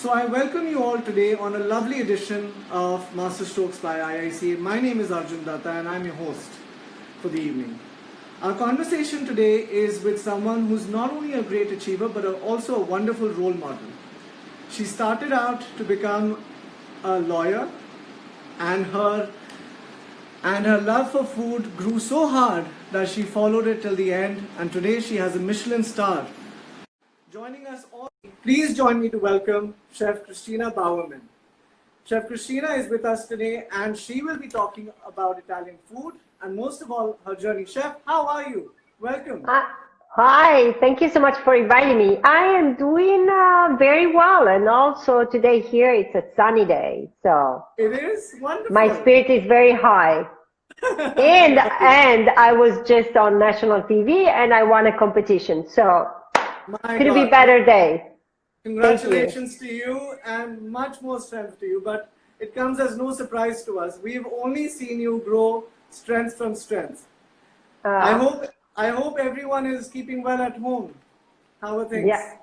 So I welcome you all today on a lovely edition of Master Strokes by IICA. My name is Arjun Datta and I'm your host for the evening. Our conversation today is with someone who's not only a great achiever but also a wonderful role model. She started out to become a lawyer, and her love for food grew so hard that she followed it till the end, and today she has a Michelin star. Joining us all, please join me to welcome Chef Cristina Bowerman. Chef Cristina is with us today and she will be talking about Italian food and most of all her journey. Chef, how are you? Welcome. Hi, thank you so much for inviting me. I am doing very well, and also today here it's a sunny day, so It is wonderful. my spirit is very high. And I was just on national TV and I won a competition, so could it be better day? Congratulations to you and much more strength to you, but it comes as no surprise to us. We've only seen you grow strength from strength. I hope everyone is keeping well at home. How are things? Yeah.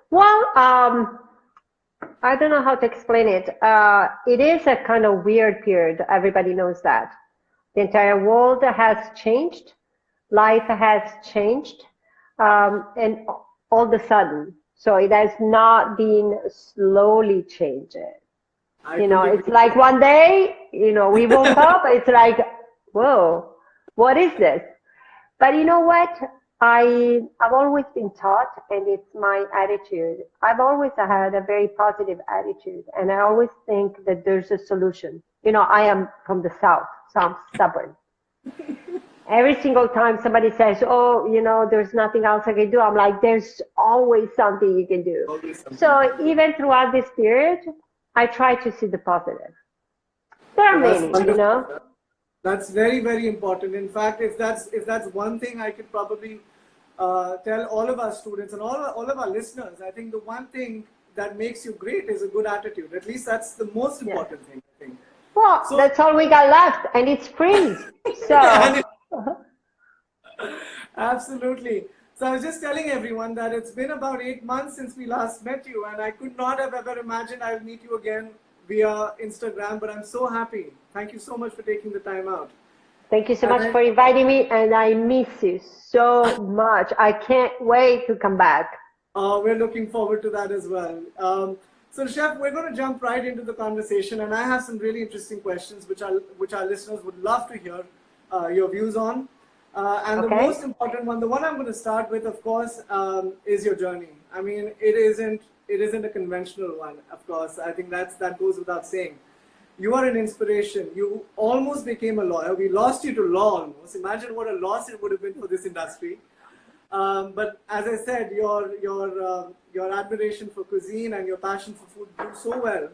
Well, I don't know how to explain it. It is a kind of weird period. Everybody knows that. The entire world has changed. Life has changed. And all of a sudden. So it has not been slowly changing. It's like one day, we woke up, it's like, whoa, what is this? But you know what? I've always been taught, and it's my attitude. I've always had a very positive attitude, and I always think that there's a solution. I am from the South, so I'm stubborn. Every single time somebody says, oh, there's nothing else I can do, I'm like, there's always something you can do. So even throughout this period, I try to see the positive. There are many, That's very, very important. In fact, if that's one thing I could probably tell all of our students and all of our listeners, I think the one thing that makes you great is a good attitude. At least that's the most important thing, I think. Well, that's all we got left, and it's free. So. Absolutely. So I was just telling everyone that it's been about 8 months since we last met you, and I could not have ever imagined I'll meet you again via Instagram, but I'm so happy. Thank you so much for taking the time out. Thank you so much for inviting me, and I miss you so much. I can't wait to come back. We're looking forward to that as well. So Chef, we're going to jump right into the conversation, and I have some really interesting questions which our listeners would love to hear your views on. And the most important one, the one I'm going to start with, of course, is your journey. I mean, it isn't a conventional one, of course. I think that goes without saying. You are an inspiration. You almost became a lawyer. We lost you to law almost. Imagine what a loss it would have been for this industry. But as I said, your admiration for cuisine and your passion for food grew so well.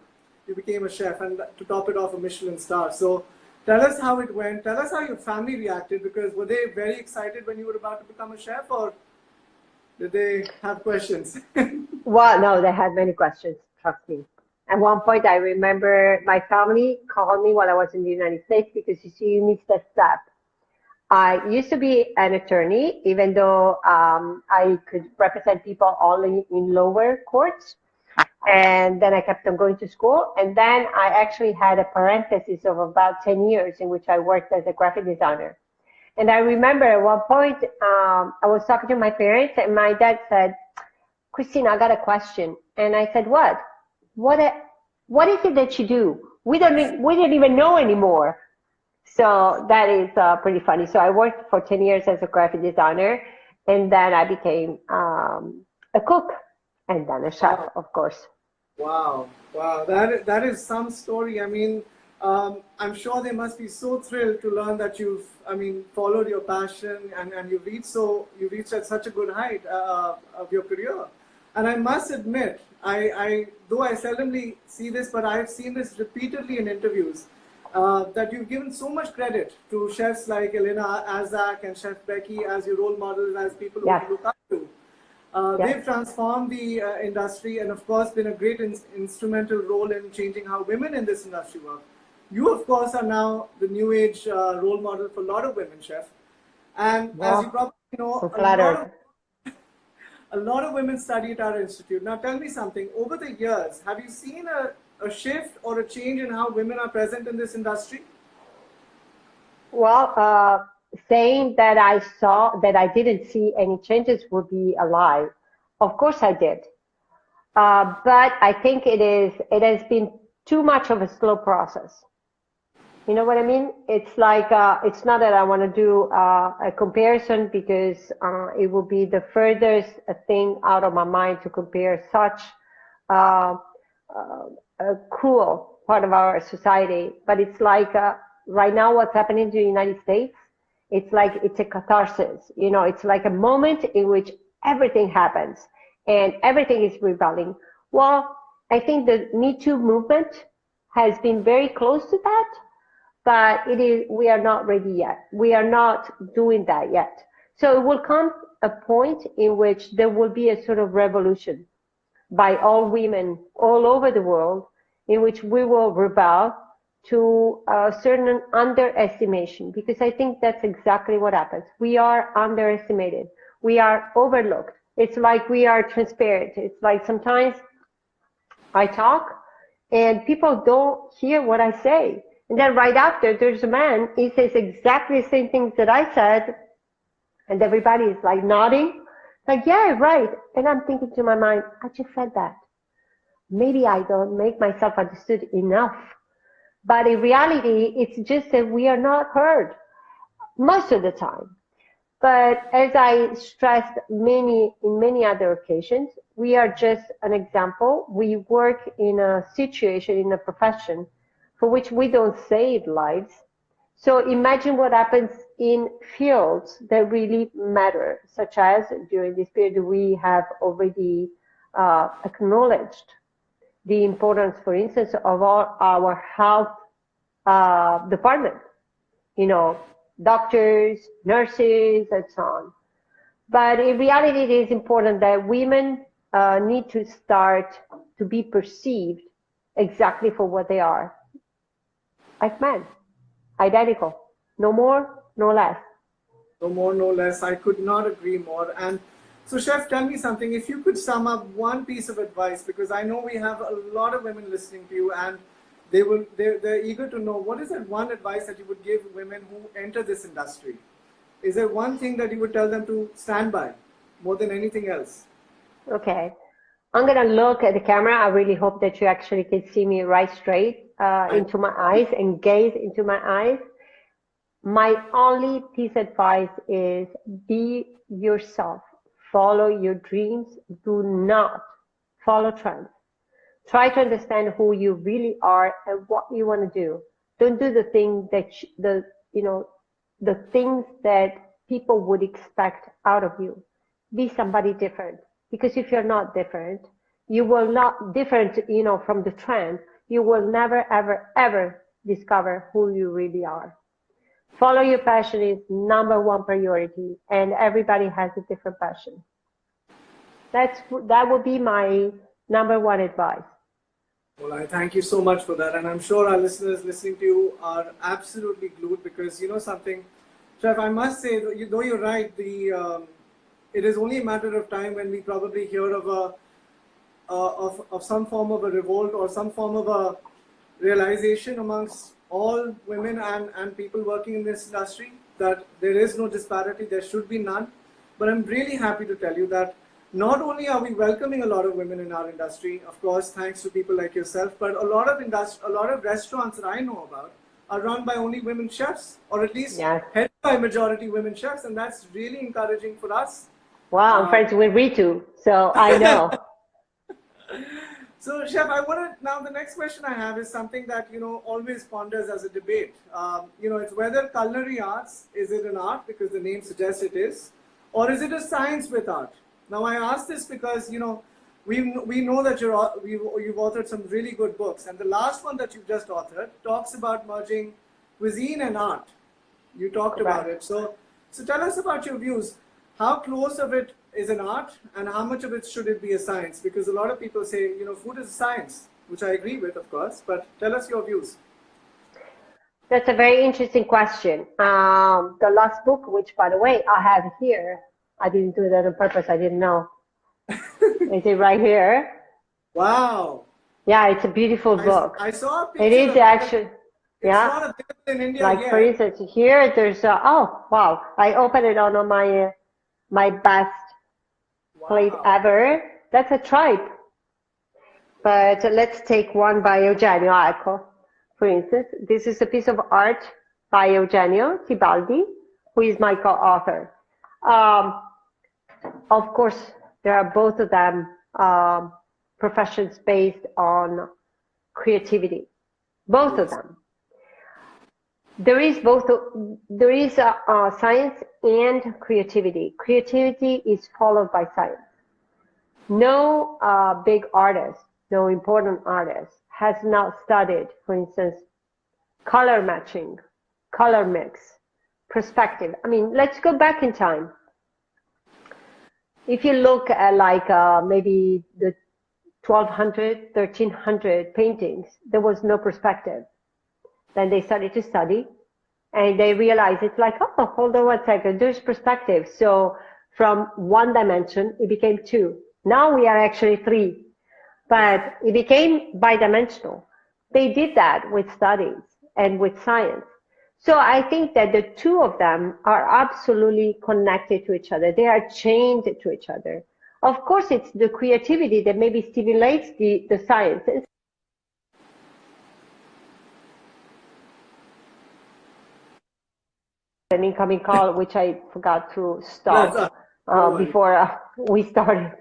You became a chef, and to top it off, a Michelin star. So tell us how it went. Tell us how your family reacted, because were they very excited when you were about to become a chef, or did they have questions? Well, no, they had many questions, trust me. At one point, I remember my family called me while I was in the United States because, you see, you missed a step. I used to be an attorney, even though I could represent people only in lower courts. And then I kept on going to school. And then I actually had a parenthesis of about 10 years in which I worked as a graphic designer. And I remember at one point, I was talking to my parents, and my dad said, Christina, I got a question. And I said, what? What is it that you do? We don't even know anymore. So that is pretty funny. So I worked for 10 years as a graphic designer, and then I became a cook, and then a chef, of course. Wow. That is some story. I mean, I'm sure they must be so thrilled to learn that you've, followed your passion and you've reached at such a good height of your career. And I must admit, though I seldomly see this, but I've seen this repeatedly in interviews, that you've given so much credit to chefs like Elena Azak and Chef Becky as your role models, as people who you look up to. They've transformed the industry and, of course, been a great instrumental role in changing how women in this industry work. You, of course, are now the new age role model for a lot of women, Chef. And as you probably know, A lot of women study at our institute. Now tell me something, over the years, have you seen a shift or a change in how women are present in this industry? Well, saying that I didn't see any changes would be a lie. Of course I did. But I think it has been too much of a slow process. You know what I mean? It's like, it's not that I want to do a comparison, because it will be the furthest thing out of my mind to compare such uh, a cruel part of our society. But it's like, right now what's happening in the United States, it's like it's a catharsis. You know, it's like a moment in which everything happens and everything is rebelling. Well, I think the Me Too movement has been very close to that, but we are not ready yet. We are not doing that yet. So it will come a point in which there will be a sort of revolution by all women all over the world, in which we will rebel to a certain underestimation, because I think that's exactly what happens. We are underestimated. We are overlooked. It's like we are transparent. It's like sometimes I talk and people don't hear what I say. And then right after, there's a man, he says exactly the same things that I said, and everybody is like nodding, like, yeah, right. And I'm thinking to my mind, I just said that. Maybe I don't make myself understood enough. But in reality, it's just that we are not heard most of the time. But as I stressed in many other occasions, we are just an example. We work in a situation, in a profession for which we don't save lives. So imagine what happens in fields that really matter, such as during this period we have already acknowledged the importance, for instance, of all our health department, you know, doctors, nurses, and so on. But in reality, it is important that women need to start to be perceived exactly for what they are, like men, identical, no more, no less. No more, no less. I could not agree more. And so, Chef, tell me something. If you could sum up one piece of advice, because I know we have a lot of women listening to you, and they're eager to know, what is that one advice that you would give women who enter this industry? Is there one thing that you would tell them to stand by more than anything else? Okay. I'm going to look at the camera. I really hope that you actually can see me right straight into my eyes and gaze into my eyes. My only piece of advice is be yourself. Follow your dreams. Do not follow trends. Try to understand who you really are and what you want to do. Don't do the thing that the things that people would expect out of you. Be somebody different. Because if you're not different, you will not different, from the trend. You will never, ever, ever discover who you really are. Follow your passion is number one priority, and everybody has a different passion. That would be my number one advice. Well, I thank you so much for that. And I'm sure our listeners listening to you are absolutely glued, because you know something, Chef, I must say, though you're right, it is only a matter of time when we probably hear of some form of a revolt or some form of a realization amongst all women and people working in this industry that there is no disparity, there should be none. But I'm really happy to tell you that not only are we welcoming a lot of women in our industry, of course, thanks to people like yourself, but a lot of restaurants that I know about are run by only women chefs, or at least headed by majority women chefs, and that's really encouraging for us. Wow, I'm friends with Ritu, so I know. So, Chef, now the next question I have is something that, always ponders as a debate. It's whether culinary arts, is it an art, because the name suggests it is, or is it a science with art? Now, I ask this because, we know that you've authored some really good books, and the last one that you've just authored talks about merging cuisine and art. You talked about it. So tell us about your views. How close of it is an art, and how much of it should it be a science? Because a lot of people say, food is a science, which I agree with, of course, but tell us your views. That's a very interesting question. The last book, which by the way, I have here, I didn't do that on purpose, I didn't know. Is it right here? Wow. Yeah, it's a beautiful book. I saw a picture. It is actually, it's yeah. not available in India Like yet. for instance, here there's oh wow, I opened it on my my best plate ever. That's a tripe. But let's take one by Eugenio Ecco, for instance. This is a piece of art by Eugenio Tibaldi, who is my co-author. Of course, there are both of them professions based on creativity, both of them. There is science and creativity. Creativity is followed by science. No big artist, no important artist has not studied, for instance, color matching, color mix, perspective. I mean, let's go back in time. If you look at like maybe the 1200, 1300 paintings, there was no perspective. Then they started to study and they realized it's like, oh, hold on 1 second, there's perspective. So from one dimension, it became two. Now we are actually three, but it became bidimensional. They did that with studies and with science. So I think that the two of them are absolutely connected to each other. They are chained to each other. Of course, it's the creativity that maybe stimulates the science. An incoming call, which I forgot to stop before we started.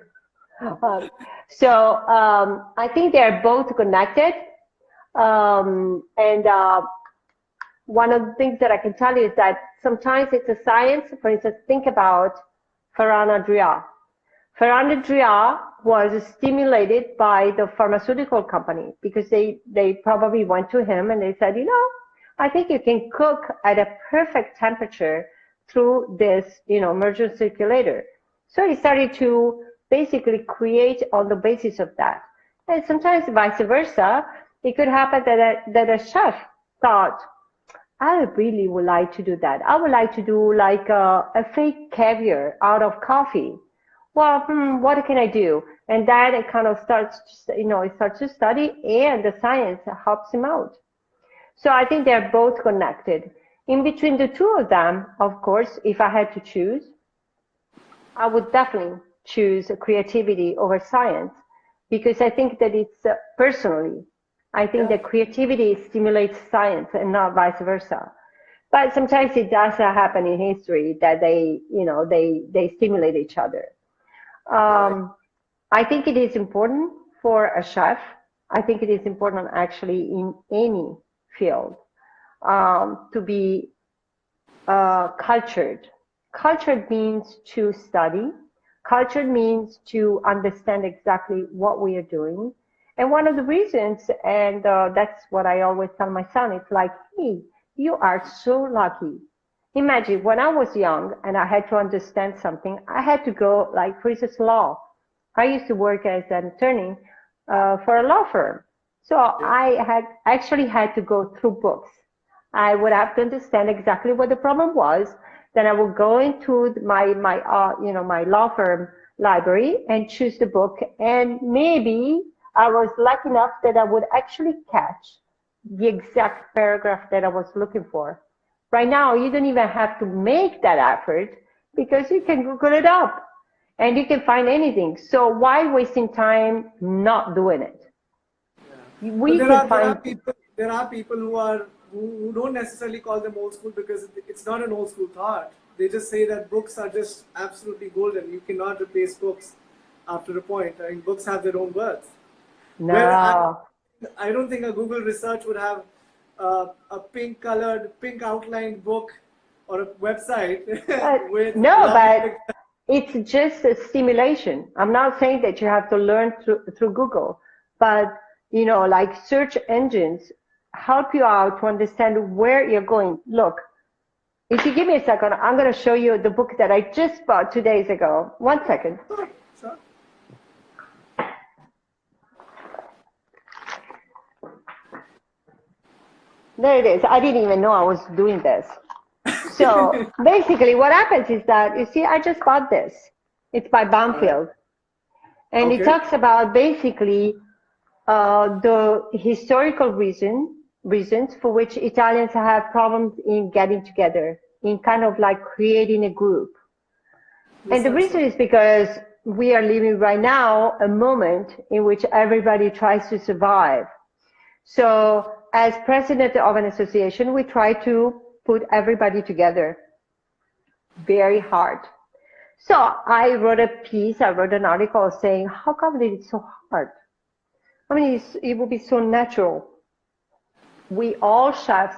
I think they're both connected. One of the things that I can tell you is that sometimes it's a science. For instance, think about Ferran Adrià. Ferran Adrià was stimulated by the pharmaceutical company because they probably went to him and they said, you know, I think you can cook at a perfect temperature through this, merchant circulator. So he started to basically create on the basis of that. And sometimes vice versa, it could happen that a chef thought, I really would like to do that. I would like to do like a fake caviar out of coffee. Well, what can I do? And then it kind of starts, it starts to study and the science helps him out. So I think they're both connected. In between the two of them, of course, if I had to choose, I would definitely choose creativity over science because I think that it's personally, I think that creativity stimulates science and not vice versa. But sometimes it does happen in history that they stimulate each other. I think it is important for a chef. I think it is important actually in any field to be cultured. Cultured means to study. Cultured means to understand exactly what we are doing. And one of the reasons, and that's what I always tell my son, it's like, hey, you are so lucky. Imagine when I was young and I had to understand something, I had to go, like, for instance, law. I used to work as an attorney for a law firm. So I had actually had to go through books. I would have to understand exactly what the problem was. Then I would go into my law firm library and choose the book. And maybe I was lucky enough that I would actually catch the exact paragraph that I was looking for. Right now, you don't even have to make that effort because you can Google it up and you can find anything. So why wasting time not doing it? There are people who don't necessarily call them old school because it's not an old school thought. They just say that books are just absolutely golden. You cannot replace books after a point. I mean, books have their own words. No. I don't think a Google research would have a pink outlined book or a website with but it's just a stimulation. I'm not saying that you have to learn through Google, but like search engines help you out to understand where you're going. Look, if you give me a second, I'm going to show you the book that I just bought 2 days ago. 1 second. Sure. There it is. I didn't even know I was doing this. So basically what happens is that, you see, I just bought this. It's by Banfield. And it Okay. talks about basically the historical reasons for which Italians have problems in getting together, in kind of like creating a group. And Yes, the that's reason so. is because we are living right now a moment in which everybody tries to survive. So as president of an association, we try to put everybody together very hard. So I wrote an article saying, how come it is so hard? I mean, it would be so natural. We all chefs,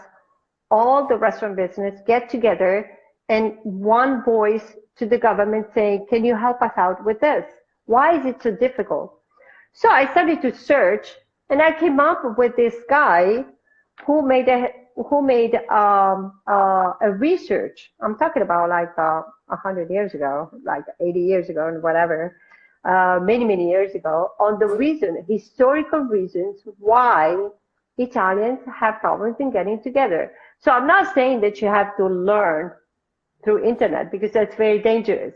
all the restaurant business get together and one voice to the government saying, can you help us out with this? Why is it so difficult? So I started to search and I came up with this guy who made a research. I'm talking about like 100 years ago, like 80 years ago and whatever, many years ago, on the historical reasons why Italians have problems in getting together. So I'm not saying that you have to learn through internet because that's very dangerous.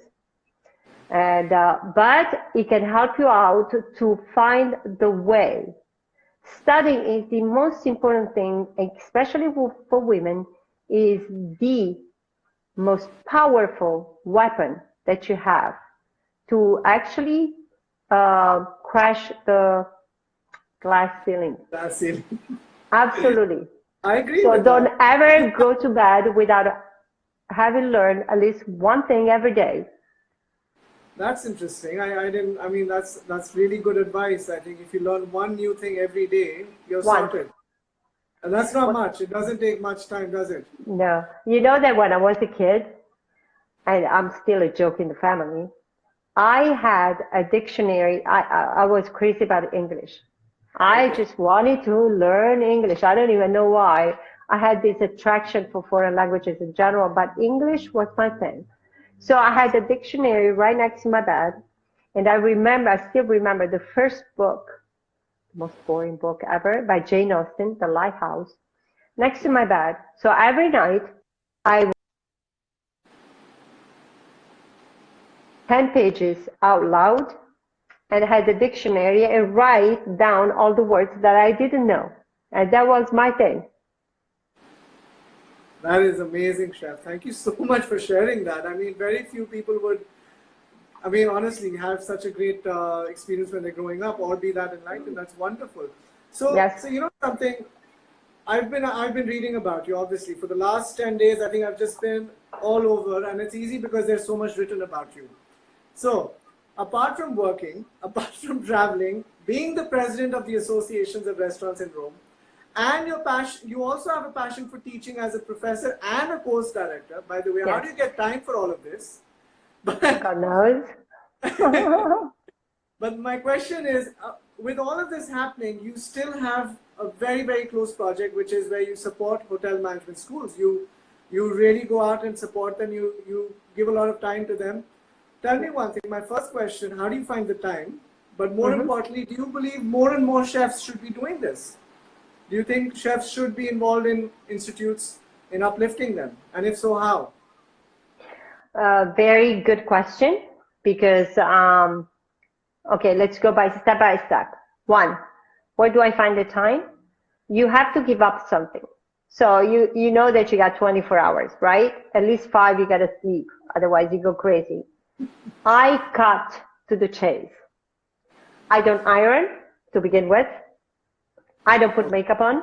And but it can help you out to find the way. Studying is the most important thing, especially for women, is the most powerful weapon that you have to actually crash the glass ceiling. That's it. Absolutely. I agree So with don't that. ever go to bed without having learned at least one thing every day. That's interesting. I didn't. I mean, that's really good advice. I think if you learn one new thing every day, you're One. sorted. And that's not much. It doesn't take much time, does it? No. You know that when I was a kid, and I'm still a joke in the family, I had a dictionary. I was crazy about English. I Okay. just wanted to learn English. I don't even know why. I had this attraction for foreign languages in general, but English was my thing. So I had a dictionary right next to my bed. And I still remember the first book, the most boring book ever, by Jane Austen, The Lighthouse, next to my bed. So every night I would 10 pages out loud and had the dictionary and write down all the words that I didn't know. And that was my thing. That is amazing, Chef. Thank you so much for sharing that. I mean, very few people would, I mean, honestly, have such a great experience when they're growing up or be that enlightened. That's wonderful. So, Yes. so you know something, I've been reading about you, obviously. For the last 10 days, I think I've just been all over, and it's easy because there's so much written about you. So, apart from working, apart from traveling, being the president of the Associations of Restaurants in Rome, and your passion, you also have a passion for teaching as a professor and a course director. By the way, how Yes. do you get time for all of this? But God knows. but my question is, with all of this happening, you still have a very close project, which is where you support hotel management schools. You really go out and support them. You give a lot of time to them. Tell me one thing. My first question: how do you find the time? But more Mhm. importantly, do you believe more and more chefs should be doing this? Do you think chefs should be involved in institutes in uplifting them? And if so, how? Very good question because, okay, let's go by step. One, where do I find the time? You have to give up something. So you know that you got 24 hours, right? At least 5 you got to sleep. Otherwise you go crazy. I cut to the chase. I don't iron to begin with. I don't put makeup on.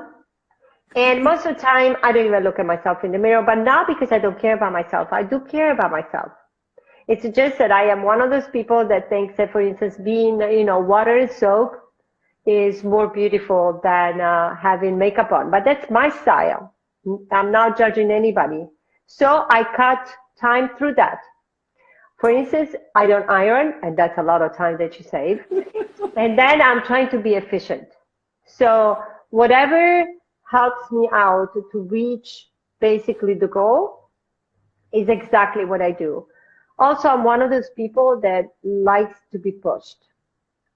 And most of the time, I don't even look at myself in the mirror, but not because I don't care about myself. I do care about myself. It's just that I am one of those people that thinks that, for instance, being, water and soap is more beautiful than having makeup on. But that's my style. I'm not judging anybody. So I cut time through that. For instance, I don't iron, and that's a lot of time that you save. And then I'm trying to be efficient. So whatever helps me out to reach basically the goal is exactly what I do. Also, I'm one of those people that likes to be pushed.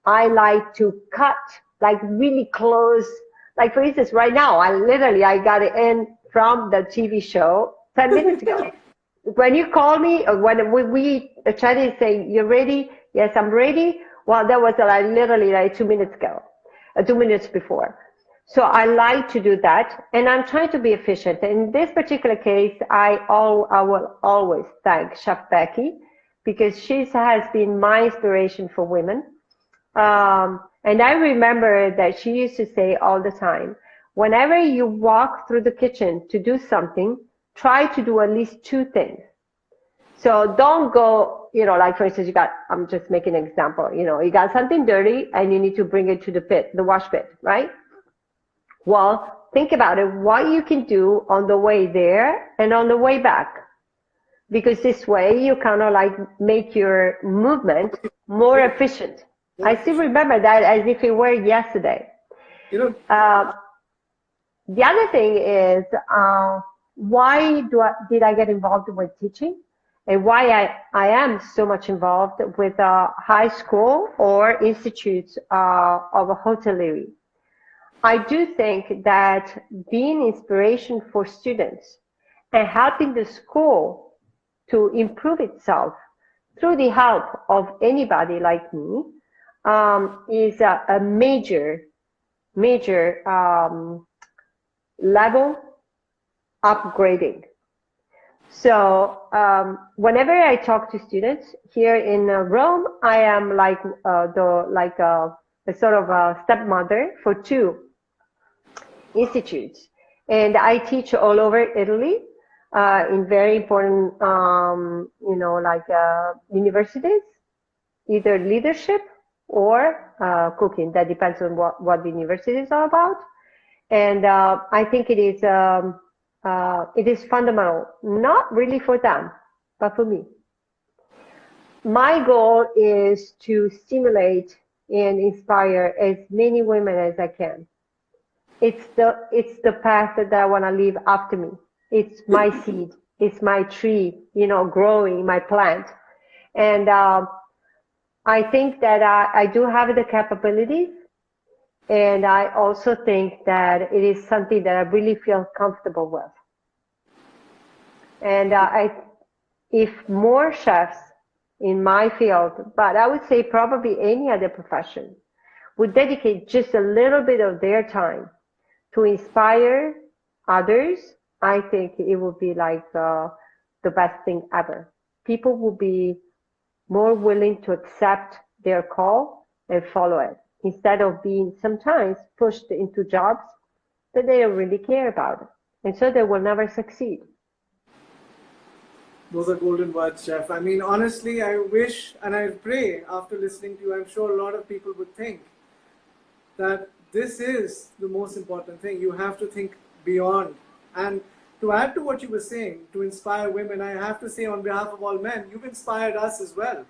I like to cut like really close. Like for instance, right now, I got it in from the TV show 10 minutes ago. When you call me, or when we chatted saying, you're ready? Yes, I'm ready. Well, that was like literally like 2 minutes ago, 2 minutes before. So I like to do that, and I'm trying to be efficient. In this particular case, I will always thank Chef Becky because she has been my inspiration for women. And I remember that she used to say all the time, whenever you walk through the kitchen to do something, try to do at least two things. So don't go, like for instance, I'm just making an example, you got something dirty and you need to bring it to the wash pit, right? Well, think about it, what you can do on the way there and on the way back. Because this way you kind of like make your movement more efficient. I still remember that as if it were yesterday. The other thing is, why did I get involved with teaching? And why I am so much involved with high school or institutes of hotelery. I do think that being inspiration for students and helping the school to improve itself through the help of anybody like me is a major level upgrading. So whenever I talk to students here in Rome, I am like a sort of a stepmother for two institutes, and I teach all over Italy in very important, universities, either leadership or cooking. That depends on what the university is all about. And I think it is fundamental, not really for them, but for me. My goal is to stimulate and inspire as many women as I can. It's the path that I want to leave after me. It's my seed. It's my tree, growing, my plant. And I think that I do have the capabilities. And I also think that it is something that I really feel comfortable with. And if more chefs in my field, but I would say probably any other profession, would dedicate just a little bit of their time to inspire others, I think it would be like the best thing ever. People will be more willing to accept their call and follow it, instead of being sometimes pushed into jobs that they don't really care about. And so they will never succeed. Those are golden words, Chef. I mean, honestly, I wish and I pray after listening to you, I'm sure a lot of people would think that this is the most important thing. You have to think beyond. And to add to what you were saying, to inspire women, I have to say on behalf of all men, you've inspired us as well.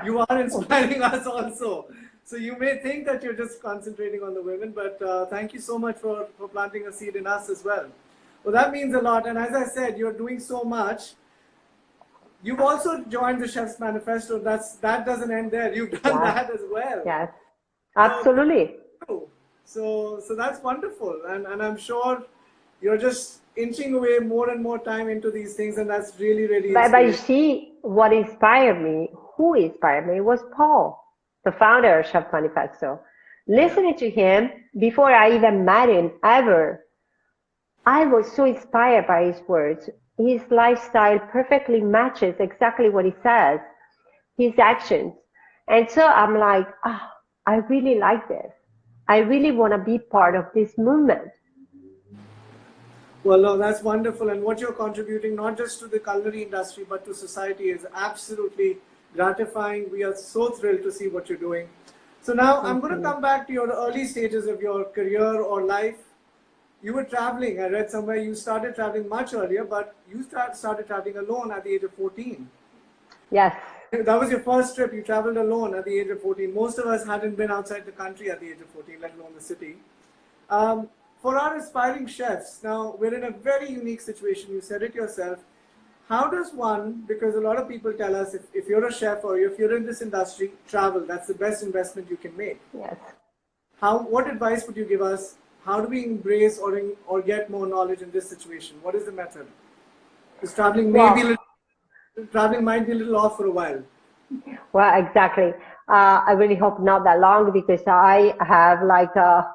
You are inspiring us also. So you may think that you're just concentrating on the women, but thank you so much for planting a seed in us as well. Well, that means a lot. And as I said, you're doing so much. You've also joined the Chef's Manifesto. That doesn't end there. You've done that as well. Yes, absolutely. So that's wonderful. And I'm sure you're just inching away more and more time into these things. And that's really, really But you see, what inspired me, who inspired me, was Paul, the founder of Chef Manifesto. Listening to him before I even met him ever, I was so inspired by his words. His lifestyle perfectly matches exactly what he says, his actions. And so I'm like, I really like this. I really want to be part of this movement. Well, no, that's wonderful. And what you're contributing, not just to the culinary industry, but to society, is absolutely gratifying. We are so thrilled to see what you're doing. So now I'm going to come back to your early stages of your career or life. You were traveling. I read somewhere you started traveling much earlier, but you started traveling alone at the age of 14. Yes. That was your first trip. You traveled alone at the age of 14. Most of us hadn't been outside the country at the age of 14, let alone the city. For our aspiring chefs, now we're in a very unique situation. You said it yourself. How does one, because a lot of people tell us if you're a chef or if you're in this industry, travel. That's the best investment you can make. Yes. What advice would you give us? How do we embrace or get more knowledge in this situation? What is the method? Because traveling might be a little off for a while. Well, exactly. I really hope not that long, because I have like a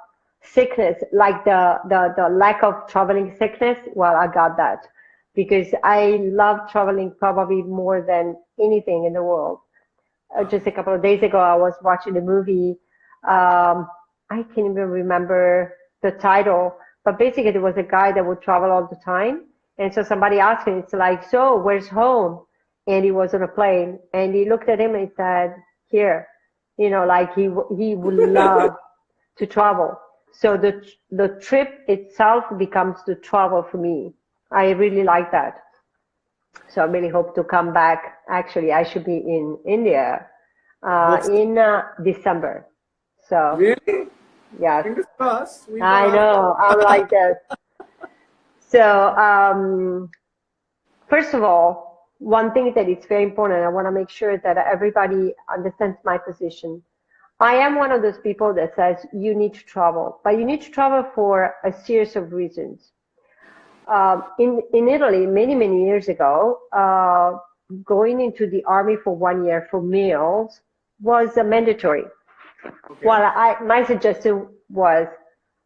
sickness, like the lack of traveling sickness. Well, I got that because I love traveling probably more than anything in the world. Just a couple of days ago, I was watching a movie. I can't even remember the title, but basically there was a guy that would travel all the time. And so somebody asked him, it's like, so where's home? And he was on a plane, and he looked at him and he said, here, like he would love to travel. So the trip itself becomes the travel for me. I really like that. So I really hope to come back. Actually, I should be in India in December. So Really? yeah, Fingers crossed. I know. I'm like this. So first of all, one thing that is very important, I want to make sure that everybody understands my position. I am one of those people that says you need to travel, but you need to travel for a series of reasons. In Italy, many years ago, going into the army for 1 year for males was mandatory. Okay. Well, my suggestion was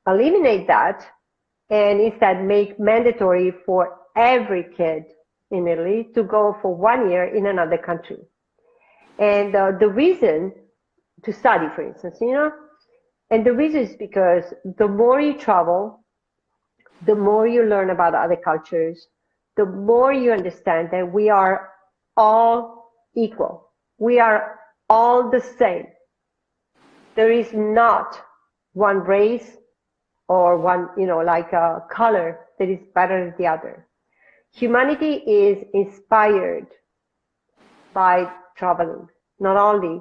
eliminate that and instead make mandatory for every kid in Italy to go for 1 year in another country. And the reason to study, for instance, and the reason is because the more you travel, the more you learn about other cultures, the more you understand that we are all equal. We are all the same. There is not one race or one, like a color that is better than the other. Humanity is inspired by traveling. Not only,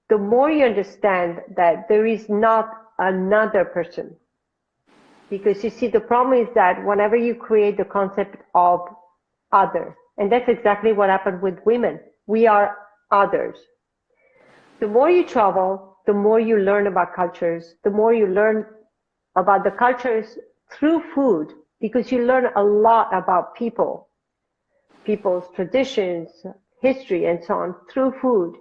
the more you understand that there is not another person. Because you see, the problem is that whenever you create the concept of other, and that's exactly what happened with women, we are others. The more you travel, the more you learn about cultures, the more you learn about the cultures through food, because you learn a lot about people's traditions, history, and so on through food.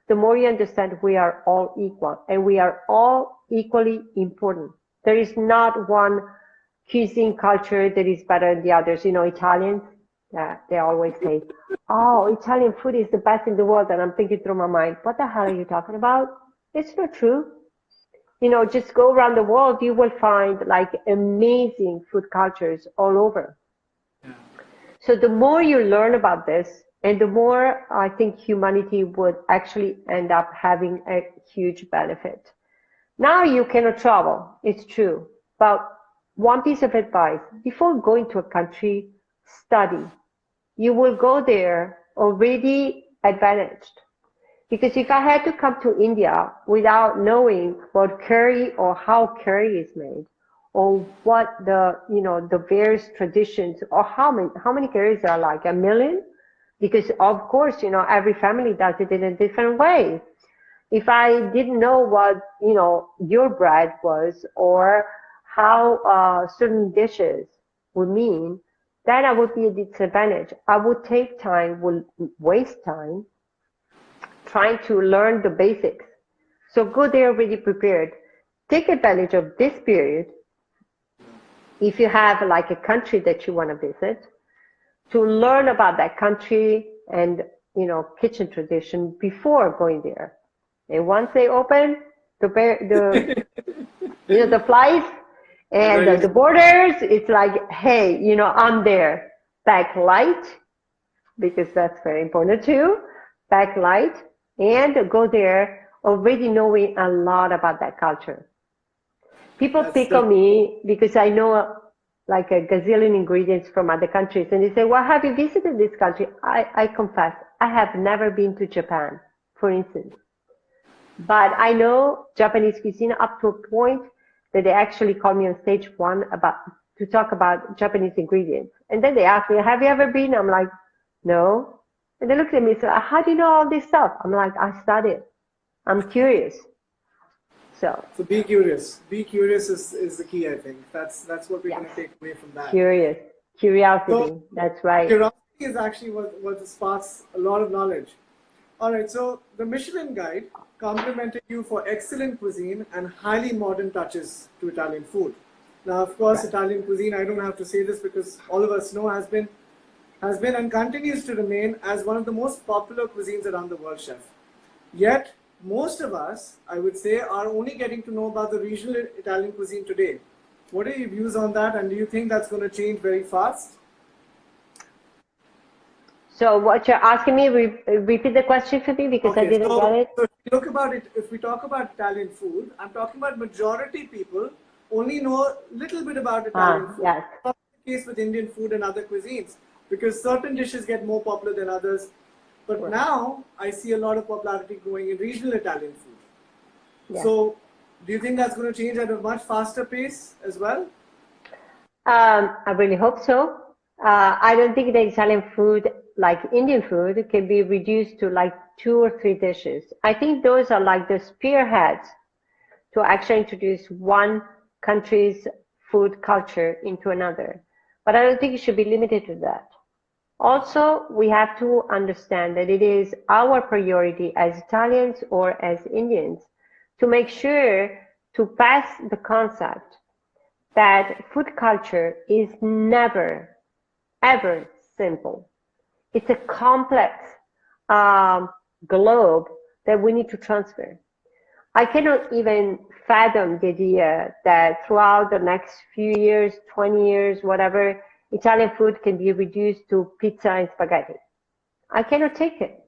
The more you understand we are all equal, and we are all equally important. There is not one cuisine culture that is better than the others. Italians, they always say, oh, Italian food is the best in the world. And I'm thinking through my mind, what the hell are you talking about? It's not true. Just go around the world, you will find like amazing food cultures all over. Yeah. So the more you learn about this, and the more I think humanity would actually end up having a huge benefit. Now you cannot travel, it's true. But one piece of advice, before going to a country, study. You will go there already advantaged. Because if I had to come to India without knowing what curry or how curry is made, or what the various traditions, or how many curries are like 1 million? Because of course, every family does it in a different way. If I didn't know what, your bread was, or how certain dishes would mean, then I would be at a disadvantage. I would take time, would waste time trying to learn the basics. So go there already prepared. Take advantage of this period. If you have like a country that you want to visit, to learn about that country and, kitchen tradition before going there. And once they open the flights and the borders, it's like, hey, I'm there. Pack light, because that's very important too. Pack light and go there already knowing a lot about that culture. People pick on me because I know like a gazillion ingredients from other countries, and they say, well, have you visited this country? I confess, I have never been to Japan, for instance. But I know Japanese cuisine up to a point that they actually call me on stage one to talk about Japanese ingredients. And then they ask me, have you ever been? I'm like, no. And they look at me and say, how do you know all this stuff? I'm like, I studied. I'm curious. So be curious. Be curious is the key, I think. That's what we're going to take away from that. Curiosity. So, that's right. Curiosity is actually what sparks a lot of knowledge. All right, so the Michelin Guide complimented you for excellent cuisine and highly modern touches to Italian food. Now, of course, Right. Italian cuisine, I don't have to say this because all of us know, has been and continues to remain as one of the most popular cuisines around the world, chef. Yet, most of us, I would say, are only getting to know about the regional Italian cuisine today. What are your views on that, and do you think that's going to change very fast? So what you're asking me, repeat the question for me because I Okay, didn't get it. so if we talk about Italian food, I'm talking about majority people only know a little bit about Italian food. Yes. It's not the case with Indian food and other cuisines because certain dishes get more popular than others. But Right. now I see a lot of popularity growing in regional Italian food. Yes. So, do you think that's going to change at a much faster pace as well? I really hope so. I don't think the Italian food, like Indian food, can be reduced to like 2 or 3 dishes. I think those are like the spearheads to actually introduce one country's food culture into another. But I don't think it should be limited to that. Also, we have to understand that it is our priority as Italians or as Indians to make sure to pass the concept that food culture is never, ever simple. It's a complex um, globe that we need to transfer. I cannot even fathom the idea that throughout the next few years, 20 years, whatever, Italian food can be reduced to pizza and spaghetti. I cannot take it.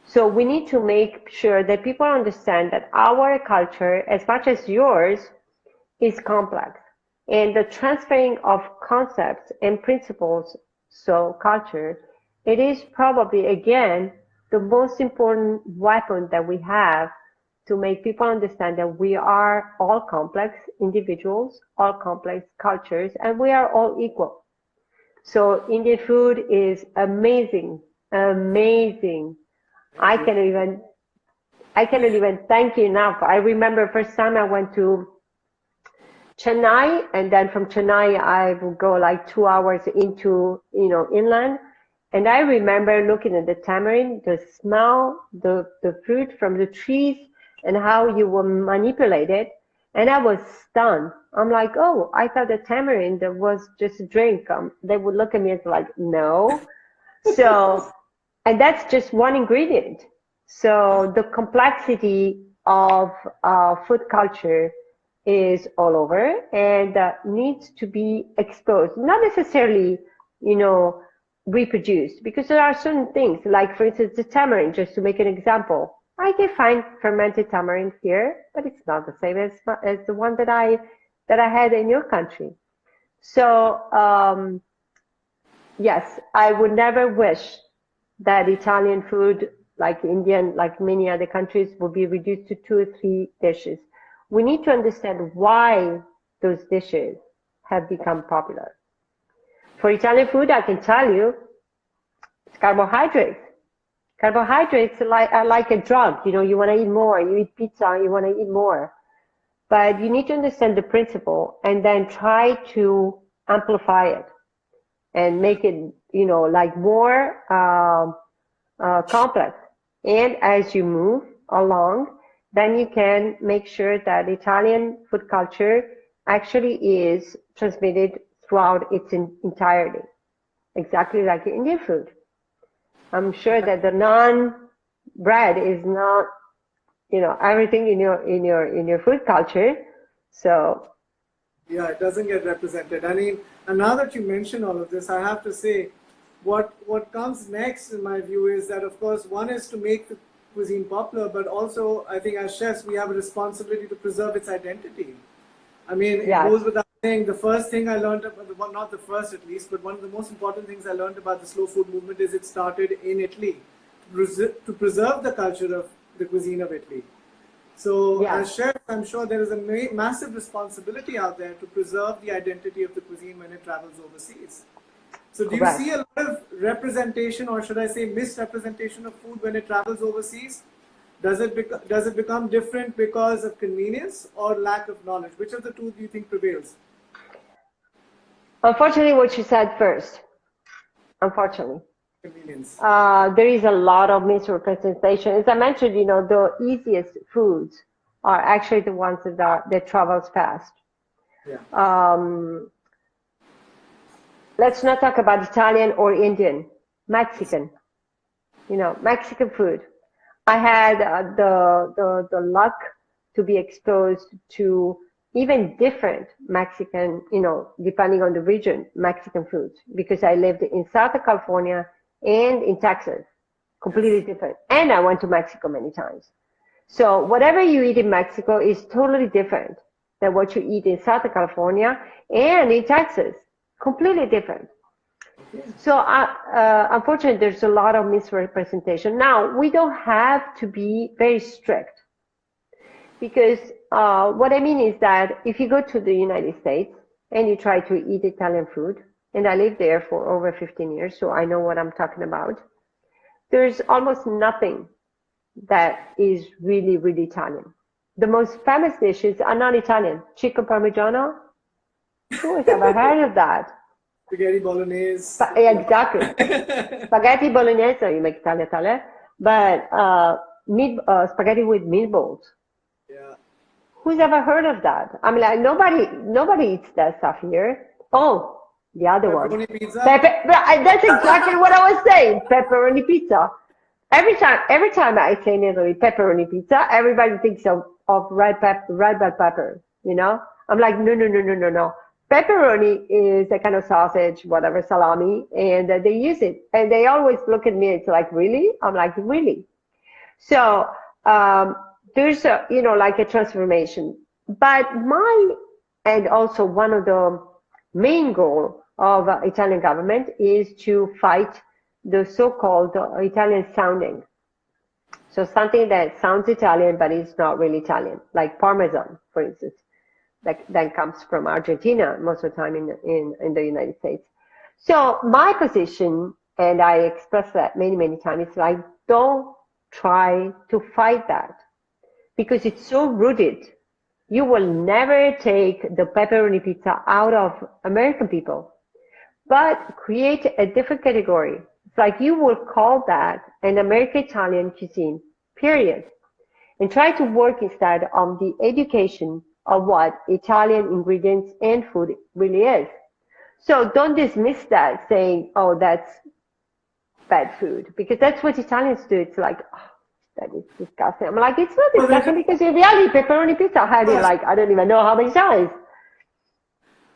So we need to make sure that people understand that our culture, as much as yours, is complex. And the transferring of concepts and principles, so culture, it is probably, again, the most important weapon that we have to make people understand that we are all complex individuals, all complex cultures, and we are all equal. So Indian food is amazing, amazing. I Thank you. cannot even I cannot even thank you enough. I remember first time I went to Chennai, and then from Chennai I would go like 2 hours into inland. And I remember looking at the tamarind, the smell, the fruit from the trees, and how you will manipulate it. And I was stunned. I'm like, oh, I thought the tamarind was just a drink. They would look at me as like, no. So, and that's just one ingredient. So the complexity of food culture is all over and needs to be exposed, not necessarily, you know, reproduced, because there are certain things, like for instance, the tamarind, just to make an example. I can find fermented tamarind here, but it's not the same as the one that I had in your country. So yes, I would never wish that Italian food, like Indian, like many other countries, will be reduced to 2 or 3 dishes. We need to understand why those dishes have become popular. For Italian food, I can tell you, it's carbohydrates. Carbohydrates are like a drug. You want to eat more. You eat pizza, you want to eat more. But you need to understand the principle and then try to amplify it and make it, like more complex. And as you move along, then you can make sure that Italian food culture actually is transmitted throughout its entirety, exactly like Indian food. I'm sure that the naan bread is not, everything in your food culture. So Yeah, it doesn't get represented. I mean, and now that you mention all of this, I have to say, what comes next, in my view, is that of course one is to make the cuisine popular, but also I think as chefs we have a responsibility to preserve its identity. I mean, it yes, goes without saying. The first thing I learned, well, not the first at least, but one of the most important things I learned about the slow food movement is it started in Italy to preserve the culture of the cuisine of Italy. So, yes, as chefs, I'm sure there is a massive responsibility out there to preserve the identity of the cuisine when it travels overseas. So, do you see correct. a lot of representation, or should I say, misrepresentation of food when it travels overseas? Does it become different because of convenience or lack of knowledge? Which of the two do you think prevails? Unfortunately, what you said first. Unfortunately. Convenience. There is a lot of misrepresentation. As I mentioned, the easiest foods are actually the ones that travels fast. Yeah. Let's not talk about Italian or Indian, Mexican. Mexican food. I had the luck to be exposed to even different Mexican, depending on the region, Mexican foods, because I lived in Southern California and in Texas, completely different. And I went to Mexico many times. So whatever you eat in Mexico is totally different than what you eat in Southern California and in Texas, completely different. So unfortunately, there's a lot of misrepresentation. Now, we don't have to be very strict because what I mean is that if you go to the United States and you try to eat Italian food, and I lived there for over 15 years, so I know what I'm talking about, there's almost nothing that is really, really Italian. The most famous dishes are not Italian. Chicken Parmigiano? Who has ever heard of that? Spaghetti bolognese. Exactly. Spaghetti bolognese, you make tagliatelle, but spaghetti with meatballs. Yeah. Who's ever heard of that? I mean, like, nobody eats that stuff here. Oh, the other one. Pizza. That's exactly what I was saying. Pepperoni pizza. Every time I say in Italy pepperoni pizza, everybody thinks of red bell pepper. I'm like, no. Pepperoni is a kind of sausage, whatever, salami, and they use it. And they always look at me, it's like, really? I'm like, really? So there's like a transformation. But and also one of the main goal of Italian government is to fight the so-called Italian sounding. So something that sounds Italian, but is not really Italian, like Parmesan, for instance. That comes from Argentina most of the time in the United States. So my position, and I express that many times, is like, don't try to fight that because it's so rooted. You will never take the pepperoni pizza out of American people, but create a different category. It's like you will call that an American Italian cuisine, period, and try to work instead on the education of what Italian ingredients and food really is. So don't dismiss that saying, oh, that's bad food, because that's what Italians do. It's like, oh, that is disgusting. I'm like, it's not disgusting because in reality, pepperoni pizza had it like, I don't even know how many times.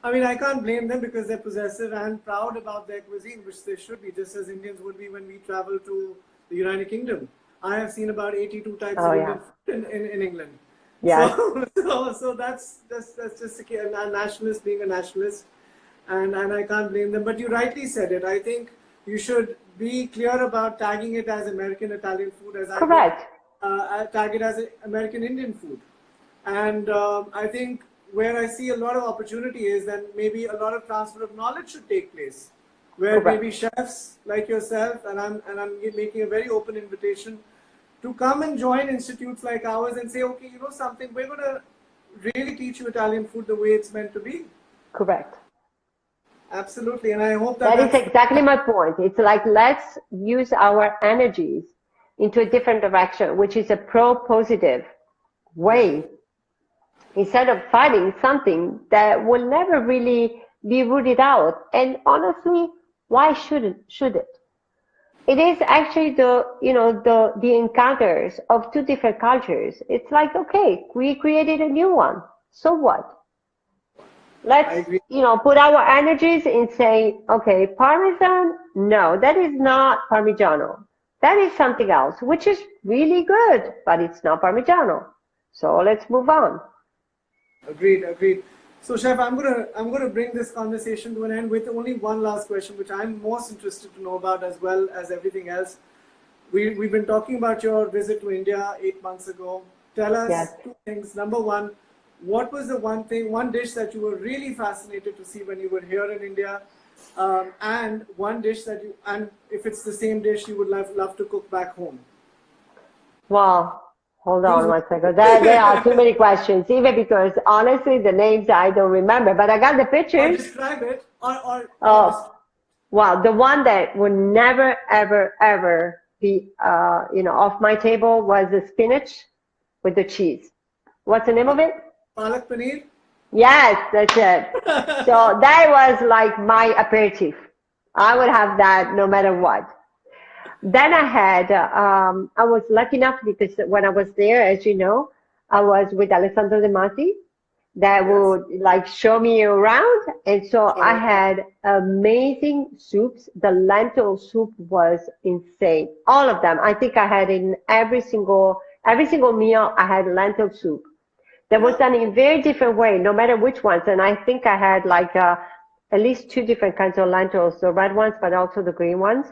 I mean, I can't blame them because they're possessive and proud about their cuisine, which they should be, just as Indians would be when we travel to the United Kingdom. I have seen about 82 types of Indian food in England. Yeah. So that's just a nationalist being a nationalist, and I can't blame them. But you rightly said it. I think you should be clear about tagging it as American Italian food, as correct. I tag it as American Indian food. And I think where I see a lot of opportunity is that maybe a lot of transfer of knowledge should take place, where maybe chefs like yourself, and I'm making a very open invitation to come and join institutes like ours and say, okay, you know something, we're going to really teach you Italian food the way it's meant to be. Correct. Absolutely. And I hope that is exactly my point. It's like, let's use our energies into a different direction, which is a pro-positive way, instead of fighting something that will never really be rooted out. And honestly, why should it? It is actually the encounters of two different cultures. It's like, okay, we created a new one. So what? Let's, put our energies in saying, okay, Parmesan, no, that is not Parmigiano. That is something else, which is really good, but it's not Parmigiano. So let's move on. Agreed. So, Chef, I'm gonna bring this conversation to an end with only one last question, which I'm most interested to know about as well as everything else. We've been talking about your visit to India 8 months ago. Tell us two things. Number one, what was the one dish that you were really fascinated to see when you were here in India, and one dish and if it's the same dish you would love to cook back home? Wow. Hold on one second. There are too many questions, even because honestly, the names I don't remember, but I got the pictures. Or describe it, Well, the one that would never, ever, ever be, off my table was the spinach with the cheese. What's the name of it? Palak paneer? Yes, that's it. So that was like my aperitif. I would have that no matter what. Then I was lucky enough because when I was there, as you know, I was with Alessandro De Masi that Yes. would like show me around. And so I Correct. had amazing soups. The lentil soup was insane. All of them. I think I had in every single meal, I had lentil soup that was Yeah. done in a very different way, no matter which ones. And I think I had like at least two different kinds of lentils, the red ones, but also the green ones.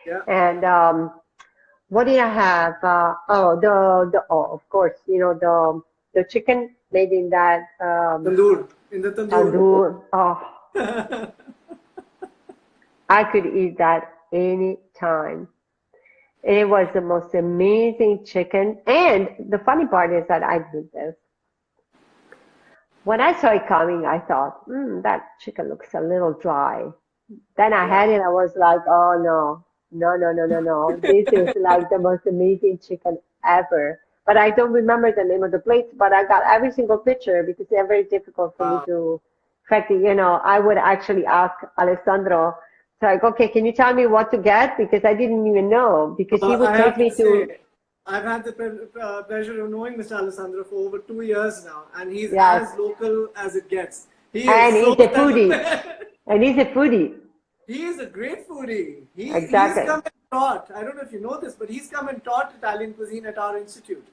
Yeah. And what did I have? Of course, the chicken made in that Tandoor. In the tandoor. tandoor. Oh, I could eat that any time. It was the most amazing chicken. And the funny part is that I did this. When I saw it coming, I thought, that chicken looks a little dry. Then I Yeah. had it, I was like, oh no, no, no, no, no, no. This is like the most amazing chicken ever. But I don't remember the name of the place, but I got every single picture because they're very difficult for me Wow. to, in fact, I would actually ask Alessandro, so like, okay, can you tell me what to get? Because I didn't even know, because he would I take have me to to, say, I've had the pleasure of knowing Mr. Alessandro for over 2 years now, and he's yes, as local as it gets. He and is so he's a settled foodie, there. and he's a foodie. He is a great foodie. He's Exactly. come and taught. I don't know if you know this, but he's come and taught Italian cuisine at our institute.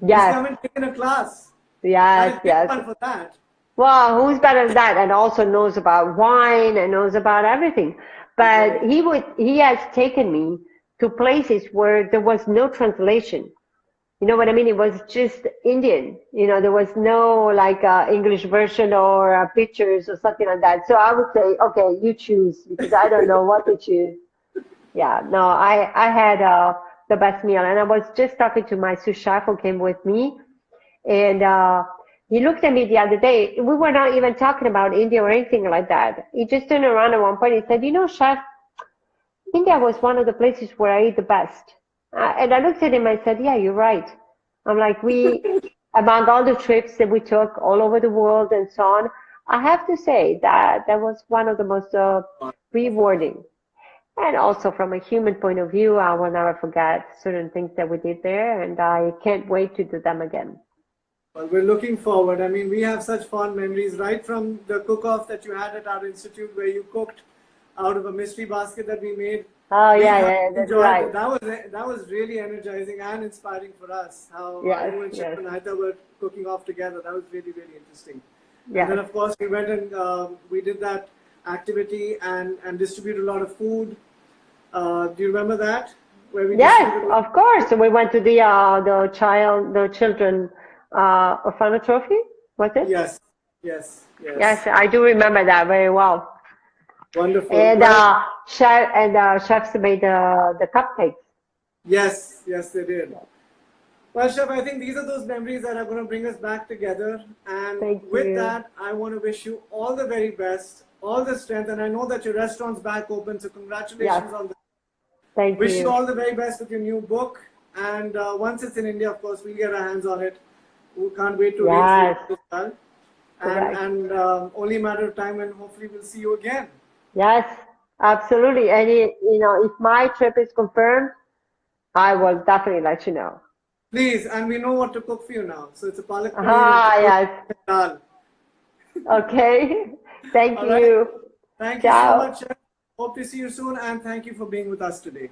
He's Yes, come and taken a class, and yes, it's big yes. fun for that. Well, who's better than that? And also knows about wine and knows about everything. But Right. he has taken me to places where there was no translation. You know what I mean? It was just Indian. There was no like English version or pictures or something like that. So I would say, okay, you choose because I don't know what to choose. Yeah, no, I had the best meal, and I was just talking to my sous chef who came with me, and he looked at me the other day. We were not even talking about India or anything like that. He just turned around at one point and said, chef, India was one of the places where I eat the best. And I looked at him and I said, yeah, you're right. I'm like, among all the trips that we took all over the world and so on, I have to say that that was one of the most rewarding. And also from a human point of view, I will never forget certain things that we did there, and I can't wait to do them again. Well, we're looking forward. I mean, we have such fond memories, right from the cook-off that you had at our institute, where you cooked out of a mystery basket that we made. Oh, We yeah, have yeah, that's enjoyed right. it. That was really energizing and inspiring for us. How Yes, you and Chef yes, Anahita were cooking off together. That was really, really interesting. And then, yes. of course, we went and we did that activity and distributed a lot of food. Do you remember that? Where we Yes, distributed a lot of of food? course. We went to the children orphanage trophy, was it? Yes, yes, Yes, yes. I do remember that very well. Wonderful. And Well, chefs made the cupcakes. yes, yes, they did. Well, Chef, I think these are those memories that are going to bring us back together. And Thank with you. that, I want to wish you all the very best, all the strength. And I know that your restaurant's back open, so Yes, congratulations on that. thank Wish you you. all the very best with your new book. And once it's in India, of course, we'll get our hands on it. We can't wait to read through Yes, it as well. correct. And only a matter of time, and hopefully we'll see you again. Yes, absolutely. And if my trip is confirmed, I will definitely let you know. Please, and we know what to cook for you now. So it's a palak paneer and Ah, tandoori yes. and dal. Okay. Thank All right. you. Thank you so Ciao. much, Chef. Hope to see you soon, and thank you for being with us today.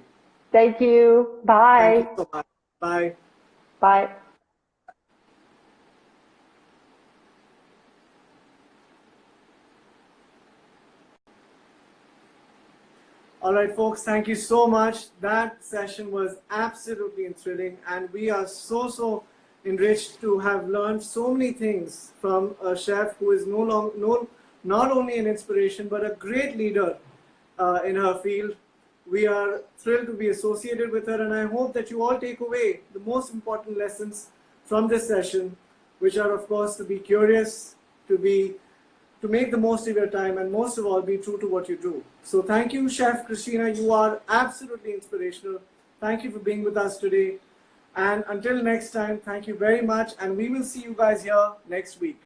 Thank you. Thank you Bye. so much. Bye. Bye. All right, folks, thank you so much. That session was absolutely thrilling, and we are so enriched to have learned so many things from a chef who is not only an inspiration but a great leader in her field. We are thrilled to be associated with her, and I hope that you all take away the most important lessons from this session, which are, of course, to be curious, to be to make the most of your time, and most of all, be true to what you do. So thank you, Chef Cristina. You are absolutely inspirational. Thank you for being with us today. And until next time, thank you very much. And we will see you guys here next week.